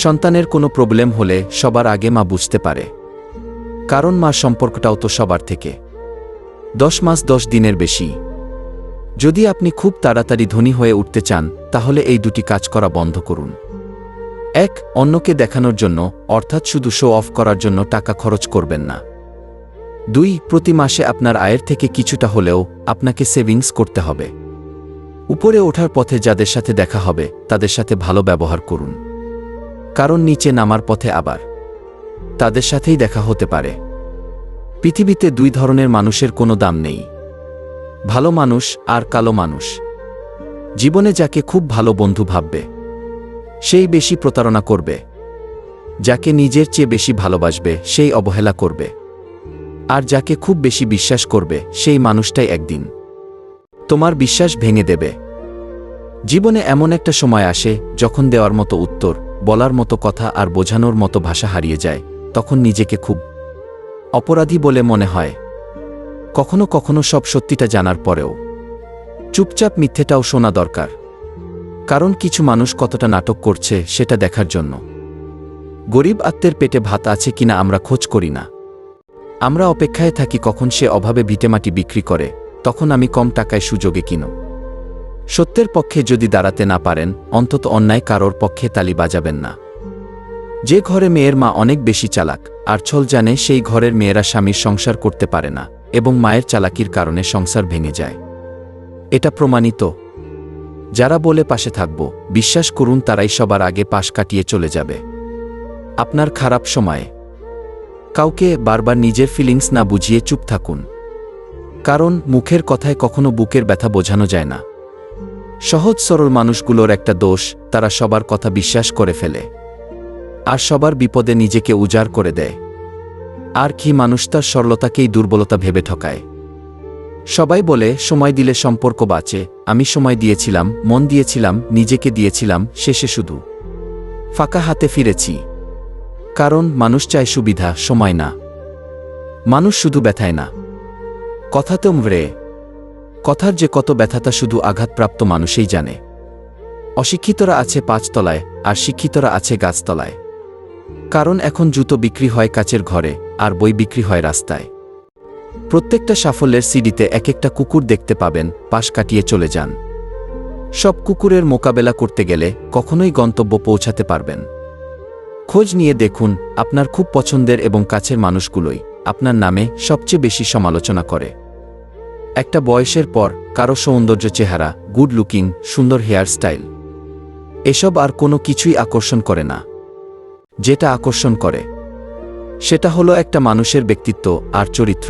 সন্তানের কোনো প্রবলেম হলে সবার আগে মা বুঝতে পারে, কারণ মা সম্পর্কটাও তো সবার থেকে 10 মাস 10 দিনের বেশি। যদি আপনি খুব তাড়াতাড়ি ধনী হয়ে উঠতে চান, তাহলে এই দুটি কাজ করা বন্ধ করুন। 1. অন্যকে দেখানোর জন্য, অর্থাৎ শুধু শো অফ করার জন্য টাকা খরচ করবেন না। 2. প্রতি মাসে আপনার আয়ের থেকে কিছুটা হলেও আপনাকে সেভিংস করতে হবে। উপরে ওঠার পথে যাদের সাথে দেখা হবে তাদের সাথে ভালো ব্যবহার করুন, কারণ নিচে নামার পথে আবার তাদের সাথেই দেখা হতে পারে। পৃথিবীতে 2 ধরনের মানুষের কোনো দাম নেই, ভালো মানুষ আর কালো মানুষ। জীবনে যাকে খুব ভালো বন্ধু ভাববে সেই বেশি প্রতারণা করবে, যাকে নিজের চেয়ে বেশি ভালোবাসবে সেই অবহেলা করবে, আর যাকে খুব বেশি বিশ্বাস করবে সেই মানুষটাই একদিন তোমার বিশ্বাস ভেঙে দেবে। জীবনে এমন একটা সময় আসে যখন দেওয়ার মতো উত্তর, বলার মতো কথা আর বোঝানোর মতো ভাষা হারিয়ে যায়। তখন নিজেকে খুব অপরাধী বলে মনে হয়। কখনো কখনো সব সত্যিটা জানার পরেও চুপচাপ মিথ্যেটাও শোনা দরকার, কারণ কিছু মানুষ কতটা নাটক করছে সেটা দেখার জন্য গরিব আত্মের পেটে ভাত আছে কিনা আমরা খোঁজ করি না। আমরা অপেক্ষায় থাকি কখন সে অভাবে ভিটেমাটি বিক্রি করে, তখন আমি কম টাকায় সুযোগে কিনো। সত্যের পক্ষে যদি দাঁড়াতে না পারেন, অন্তত অন্যায় কারোর পক্ষে তালি বাজাবেন না। যে ঘরে মেয়ের মা অনেক বেশি চালাক আর ছল জানে, সেই ঘরের মেয়েরা স্বামীর সংসার করতে পারে না এবং মায়ের চালাকির কারণে সংসার ভেঙে যায়। এটা প্রমাণিত। যারা বলে পাশে থাকব, বিশ্বাস করুন তারাই সবার আগে পাশ কাটিয়ে চলে যাবে। আপনার খারাপ সময়ে কাউকে বারবার নিজের ফিলিংস না বুঝিয়ে চুপ থাকুন, কারণ মুখের কথায় কখনো বুকের ব্যথা বোঝানো যায় না। সহজ সরল মানুষগুলোর একটা দোষ, তারা সবার কথা বিশ্বাস করে ফেলে আর সবার বিপদে নিজেকে উজাড় করে দেয়। আর কি মানুষ তার সরলতাকেই দুর্বলতা ভেবে ঠকায়। সবাই বলে সময় দিলে সম্পর্ক বাঁচে। আমি সময় দিয়েছিলাম, মন দিয়েছিলাম, নিজেকে দিয়েছিলাম, শেষে শুধু ফাঁকা হাতে ফিরেছি। কারণ মানুষ চায় সুবিধা, সময় না। মানুষ শুধু ব্যথায় না, কথাতেও মরে। কথার যে কত ব্যথাতা শুধু আঘাতপ্রাপ্ত মানুষই জানে। অশিক্ষিতরা আছে 5 তলায় আর শিক্ষিতরা আছে গাছতলায়। কারণ এখন জুতো বিক্রি হয় কাচের ঘরে আর বই বিক্রি হয় রাস্তায়। প্রত্যেকটা সাফল্যের সিডিতে এক একটা কুকুর দেখতে পাবেন, পাশ কাটিয়ে চলে যান। সব কুকুরের মোকাবেলা করতে গেলে কখনোই গন্তব্য পৌঁছাতে পারবেন। খোঁজ নিয়ে দেখুন, আপনার খুব পছন্দের এবং কাছের মানুষগুলোই আপনার নামে সবচেয়ে বেশি সমালোচনা করে। একটা বয়সের পর কারো সৌন্দর্য, চেহারা, গুড লুকিং, সুন্দর হেয়ার স্টাইল, এসব আর কোনো কিছুই আকর্ষণ করে না। যেটা আকর্ষণ করে সেটা হলো একটা মানুষের ব্যক্তিত্ব আর চরিত্র।